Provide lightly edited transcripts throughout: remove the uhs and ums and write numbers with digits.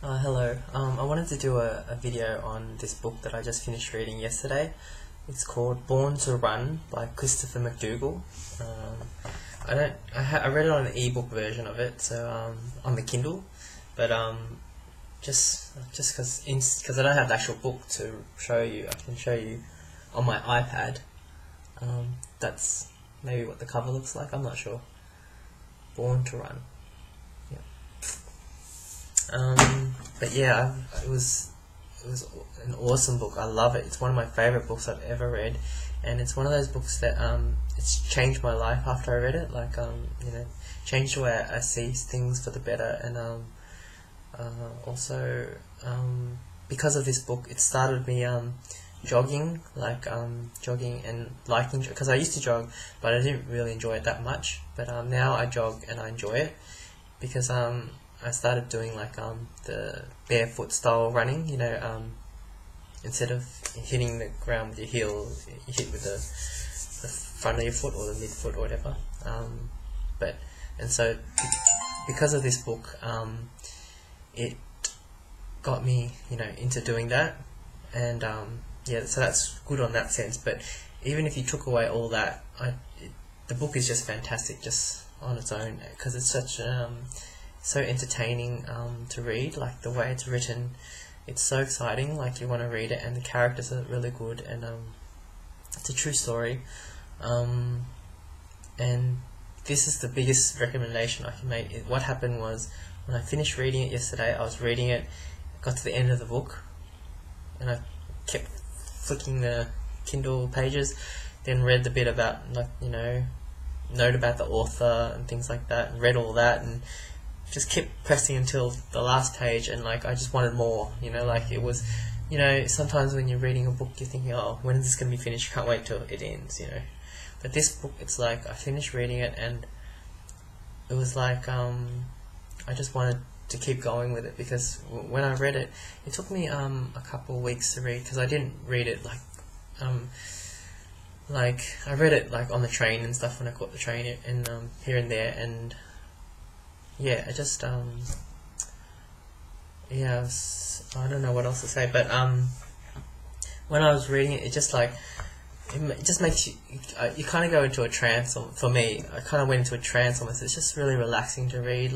Hello. I wanted to do a video on this book that I just finished reading yesterday. It's called Born to Run by Christopher McDougall. I read it on an ebook version of it, so on the Kindle, but just because I don't have the actual book to show you, I can show you on my iPad. That's maybe what the cover looks like. I'm not sure. Born to Run. But yeah, it was an awesome book. I love it. It's one of my favorite books I've ever read, and it's one of those books that it's changed my life after I read it. Changed the way I see things for the better, and also because of this book, it started me jogging, jogging and liking, because I used to jog, but I didn't really enjoy it that much. But now I jog and I enjoy it because I started doing the barefoot style running, instead of hitting the ground with your heel, you hit with the front of your foot or the midfoot or whatever. So because of this book, it got me, into doing that, and so that's good on that sense. But even if you took away all that, the book is just fantastic, just on its own, because it's such so entertaining to read. Like, the way it's written, it's so exciting, like you want to read it, and the characters are really good, and it's a true story, and this is the biggest recommendation I can make. What happened was, when I finished reading it yesterday, I was reading it, got to the end of the book, and I kept flicking the Kindle pages, then read the bit about, note about the author and things like that, and read all that, and just kept pressing until the last page, and I just wanted more, it was, sometimes when you're reading a book you're thinking, oh, when is this going to be finished, can't wait till it ends, but this book, it's like, I finished reading it, and it was like, I just wanted to keep going with it, because when I read it, it took me a couple of weeks to read, because I didn't read it I read it on the train and stuff, when I caught the train, and here and there, and yeah, I just I don't know what else to say, but when I was reading it, it just it just makes you kind of go into a trance. For me, I kind of went into a trance almost. It's just really relaxing to read.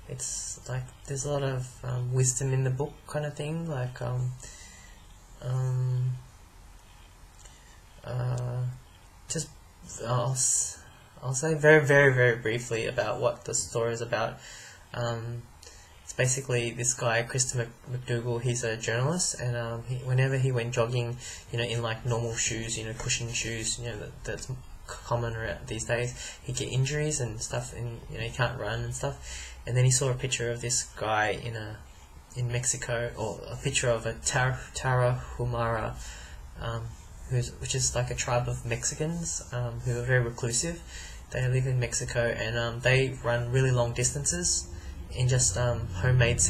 It's there's a lot of wisdom in the book, kind of thing. Just I'll say very, very, very briefly about what the story is about. It's basically this guy, Christopher McDougall. He's a journalist, and whenever he went jogging, in normal shoes, cushioned shoes, that's common around these days, he'd get injuries and stuff, and he can't run and stuff. And then he saw a picture of this guy in Mexico, or a picture of a Tarahumara, which is like a tribe of Mexicans who are very reclusive. They live in Mexico, and they run really long distances in just homemade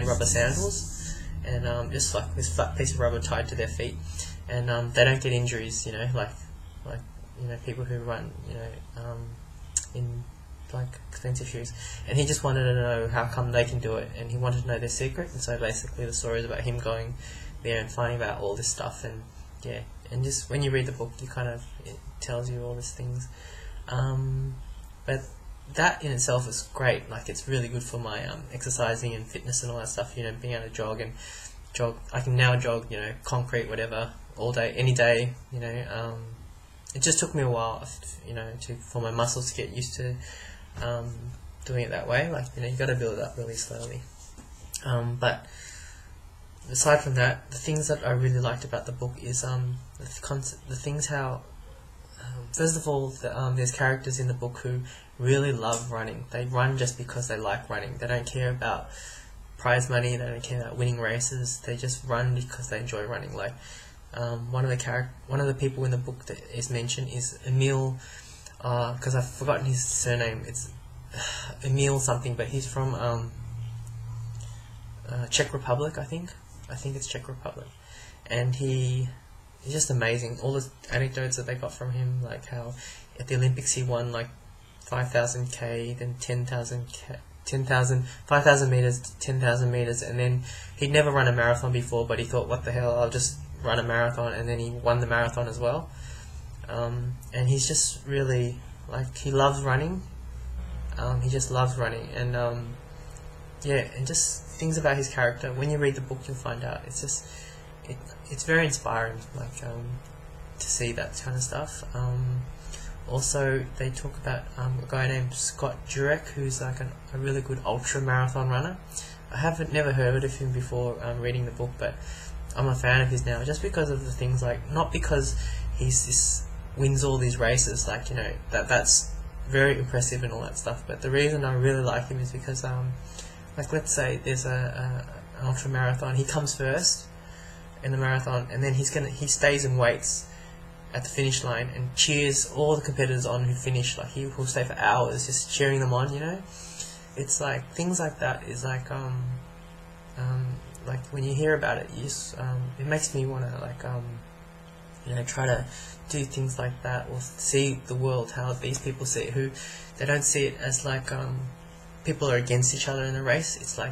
rubber sandals, and just this flat piece of rubber tied to their feet, and they don't get injuries, people who run, in expensive shoes. And he just wanted to know how come they can do it, and he wanted to know their secret. And so basically the story is about him going there and finding out all this stuff, and yeah, and just when you read the book, it tells you all these things. But that in itself is great. It's really good for my exercising and fitness and all that stuff. Being able to jog. I can now jog, concrete, whatever, all day, any day. It just took me a while, for my muscles to get used to doing it that way. You got to build it up really slowly. But aside from that, the things that I really liked about the book is the things how. First of all, there's characters in the book who really love running. They run just because they like running. They don't care about prize money. They don't care about winning races. They just run because they enjoy running. One of the people in the book that is mentioned is Emil, because I've forgotten his surname. It's Emil something, but he's from Czech Republic, I think. I think it's Czech Republic, and he's just amazing. All the anecdotes that they got from him, how at the Olympics he won 5,000 k, then 10,000 5,000 meters to 10,000 meters, and then he'd never run a marathon before, but he thought, what the hell, I'll just run a marathon, and then he won the marathon as well. And he's just really, like, he loves running. He just loves running, and yeah, and just things about his character. When you read the book, you'll find out. It's just, it's very inspiring, like, to see that kind of stuff. Also, they talk about a guy named Scott Jurek, who's like a really good ultra marathon runner. I never heard of him before reading the book, but I'm a fan of his now, just because of the things, like, not because wins all these races, like, you know, that's very impressive and all that stuff, but the reason I really like him is because, like, let's say there's an ultra marathon, he comes first in the marathon, and then he stays and waits at the finish line and cheers all the competitors on who finish. Like, he'll stay for hours just cheering them on, you know. It's like things like that is like when you hear about it, it makes me want to, like, you know, try to do things like that, or see the world how these people see it, who they don't see it as like people are against each other in a race. It's like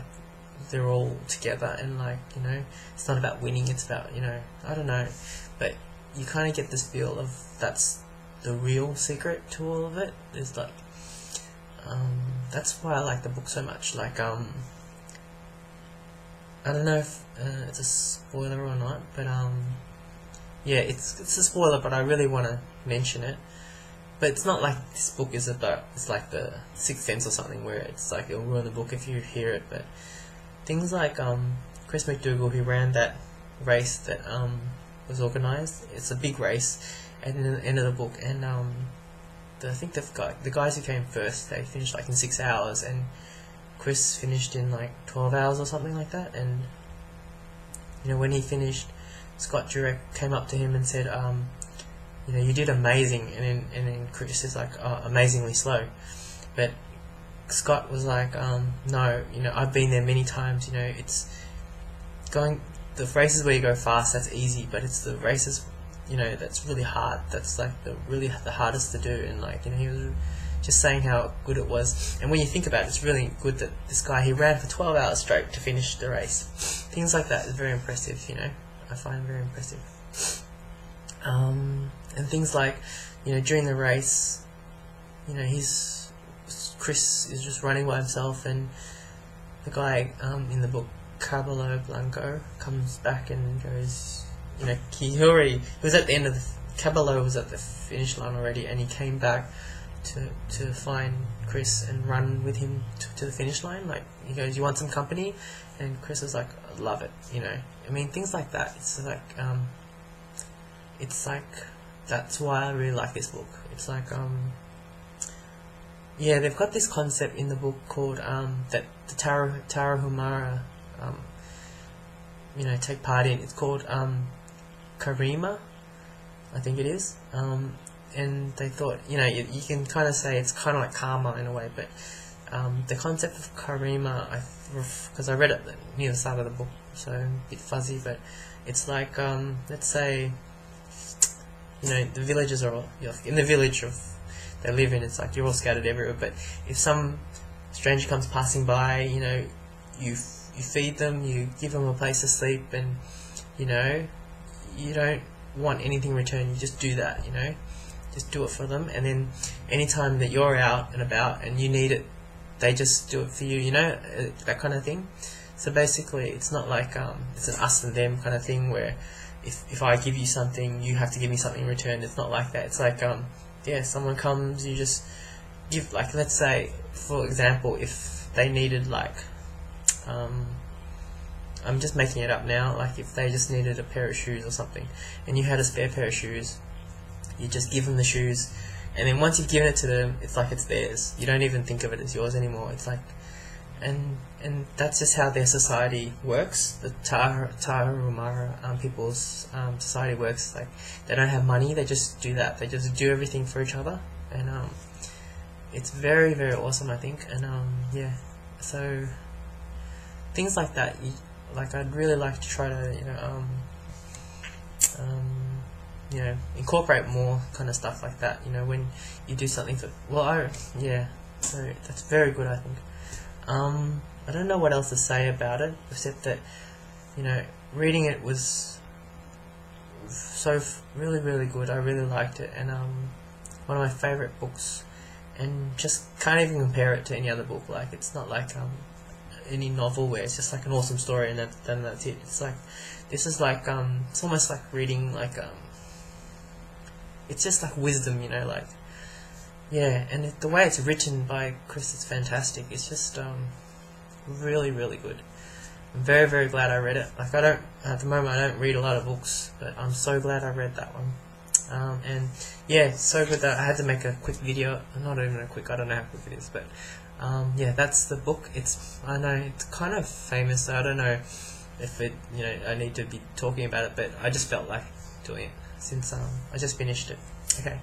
they're all together, and, like, you know, it's not about winning, it's about, you know, I don't know, but you kind of get this feel of that's the real secret to all of it. Is like, that's why I like the book so much. Like, I don't know if it's a spoiler or not, but yeah, it's a spoiler, but I really want to mention it. But it's not like this book is about, it's like the Sixth Sense or something, where it's like it'll ruin the book if you hear it. But things like Chris McDougall, who ran that race that was organised, it's a big race, and in the end of the book, and I think the guys who came first, they finished like in 6 hours, and Chris finished in like 12 hours or something like that. And, you know, when he finished, Scott Jurek came up to him and said, you know, you did amazing, and then Chris is like, oh, amazingly slow. But Scott was like, no, you know, I've been there many times, you know, it's the races where you go fast, that's easy, but it's the races, you know, that's really hard, that's like the hardest to do. And, like, you know, he was just saying how good it was. And when you think about it, it's really good that this guy, he ran for 12 hours straight to finish the race. Things like that is very impressive, you know, I find very impressive. And things like, you know, during the race, you know, Chris is just running by himself, and the guy in the book, Cabello Blanco, comes back and goes, you know, he was at the end of Cabello was at the finish line already, and he came back to find Chris and run with him to the finish line. Like, he goes, you want some company? And Chris was like, I love it, you know. I mean, things like that. It's like that's why I really like this book. It's like, yeah, they've got this concept in the book called that the Tarahumara you know, take part in. It's called Karima, I think it is. And they thought, you know, you can kind of say it's kind of like karma in a way, but the concept of Karima, because I read it near the start of the book, so a bit fuzzy, but it's like, let's say, you know, the villagers are all, in the village they live in, it's like you're all scattered everywhere, but if some stranger comes passing by, you know, you feed them, you give them a place to sleep, and, you know, you don't want anything in return, you just do that, you know, just do it for them. And then anytime that you're out and about and you need it, they just do it for you, you know, that kind of thing. So basically it's not like it's an us and them kind of thing, where if I give you something, you have to give me something in return. It's not like that. It's like, yeah, someone comes, you just give, like, let's say, for example, if they needed, like, I'm just making it up now, like if they just needed a pair of shoes or something, and you had a spare pair of shoes, you just give them the shoes, and then once you've given it to them, it's like it's theirs. You don't even think of it as yours anymore. It's like, and that's just how their society works. The Tarahumara people's society works. Like, they don't have money, they just do that. They just do everything for each other, and it's very, very awesome, I think. And yeah, so things like that. Like, I'd really like to try to, you know, incorporate more kind of stuff like that. You know, when you do something for, well, yeah. So that's very good, I think. I don't know what else to say about it, except that, you know, reading it was really, really good. I really liked it, and one of my favourite books, and just can't even compare it to any other book. Like, it's not like any novel where it's just like an awesome story and then that's it. It's like, this is like, it's almost like reading like, it's just like wisdom, you know, like, yeah, and the way it's written by Chris is fantastic. It's just, really, really good. I'm very, very glad I read it. Like, at the moment I don't read a lot of books, but I'm so glad I read that one. And yeah, so good that I had to make a quick video. Not even a quick, I don't know how quick it is, but yeah, that's the book. I know it's kind of famous, so I don't know if it, you know, I need to be talking about it, but I just felt like doing it since I just finished it. Okay.